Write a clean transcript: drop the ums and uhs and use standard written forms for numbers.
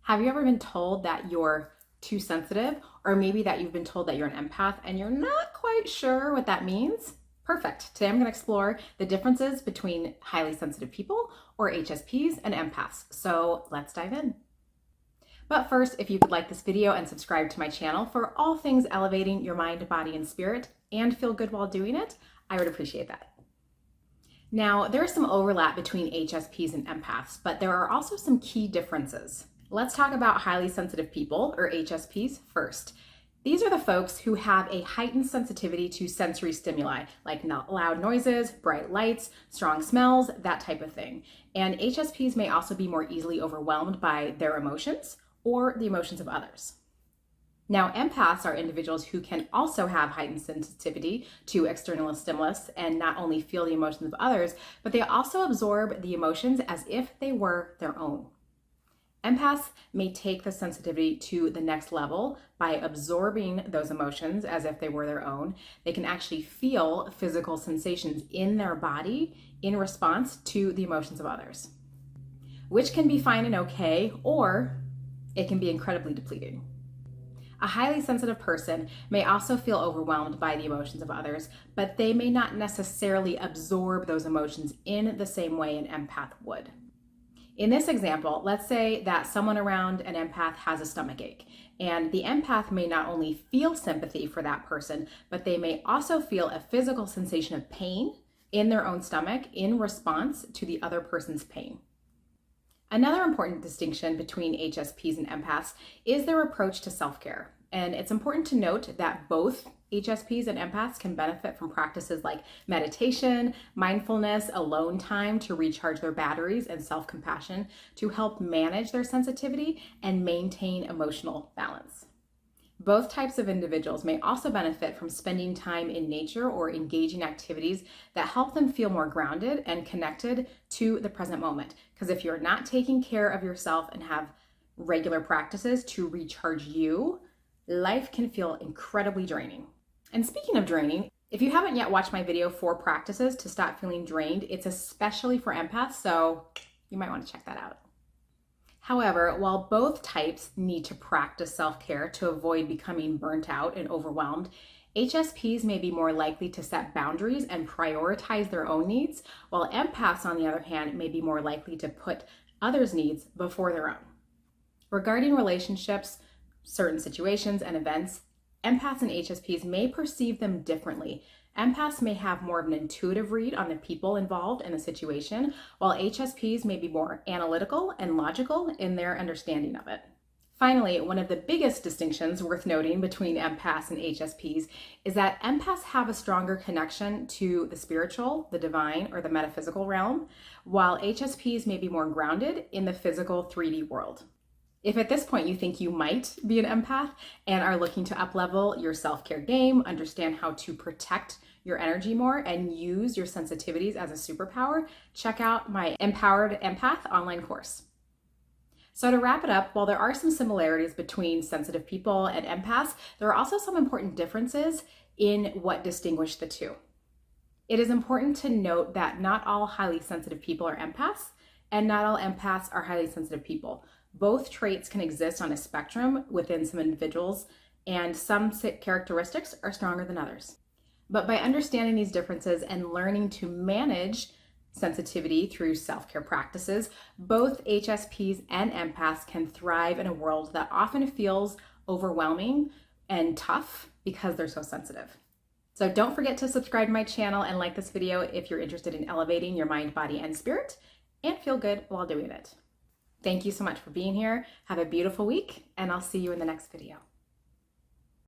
Have you ever been told that you're too sensitive, or maybe that you've been told that you're an empath and you're not quite sure what that means? Perfect. Today I'm going to explore the differences between highly sensitive people, or HSPs, and empaths. So let's dive in. But first, if you would like this video and subscribe to my channel for all things elevating your mind, body, and spirit, and feel good while doing it, I would appreciate that. Now, there's some overlap between HSPs and empaths, but there are also some key differences. Let's talk about highly sensitive people, or HSPs, first. These are the folks who have a heightened sensitivity to sensory stimuli, like loud noises, bright lights, strong smells, that type of thing. And HSPs may also be more easily overwhelmed by their emotions or the emotions of others. Now, empaths are individuals who can also have heightened sensitivity to external stimulus and not only feel the emotions of others, but they also absorb the emotions as if they were their own. Empaths may take the sensitivity to the next level by absorbing those emotions as if they were their own. They can actually feel physical sensations in their body in response to the emotions of others, which can be fine and okay, or it can be incredibly depleting. A highly sensitive person may also feel overwhelmed by the emotions of others, but they may not necessarily absorb those emotions in the same way an empath would. In this example, let's say that someone around an empath has a stomach ache, and the empath may not only feel sympathy for that person, but they may also feel a physical sensation of pain in their own stomach in response to the other person's pain. Another important distinction between HSPs and empaths is their approach to self-care. And it's important to note that both HSPs and empaths can benefit from practices like meditation, mindfulness, alone time to recharge their batteries, and self-compassion to help manage their sensitivity and maintain emotional balance. Both types of individuals may also benefit from spending time in nature or engaging activities that help them feel more grounded and connected to the present moment. Because if you're not taking care of yourself and have regular practices to recharge you, life can feel incredibly draining. And speaking of draining, if you haven't yet watched my video 4 practices to stop feeling drained, it's especially for empaths, so you might want to check that out. However, while both types need to practice self-care to avoid becoming burnt out and overwhelmed, HSPs may be more likely to set boundaries and prioritize their own needs, while empaths, on the other hand, may be more likely to put others' needs before their own. Regarding relationships, certain situations, and events, empaths and HSPs may perceive them differently. Empaths may have more of an intuitive read on the people involved in the situation, while HSPs may be more analytical and logical in their understanding of it. Finally, one of the biggest distinctions worth noting between empaths and HSPs is that empaths have a stronger connection to the spiritual, the divine, or the metaphysical realm, while HSPs may be more grounded in the physical 3D world. If at this point you think you might be an empath and are looking to uplevel your self-care game, understand how to protect your energy more, and use your sensitivities as a superpower, check out my Empowered Empath online course. So to wrap it up, while there are some similarities between sensitive people and empaths, there are also some important differences in what distinguish the two. It is important to note that not all highly sensitive people are empaths, and not all empaths are highly sensitive people. Both traits can exist on a spectrum within some individuals, and some characteristics are stronger than others. But by understanding these differences and learning to manage sensitivity through self-care practices, both HSPs and empaths can thrive in a world that often feels overwhelming and tough because they're so sensitive. So don't forget to subscribe to my channel and like this video if you're interested in elevating your mind, body, and spirit, and feel good while doing it. Thank you so much for being here. Have a beautiful week, and I'll see you in the next video.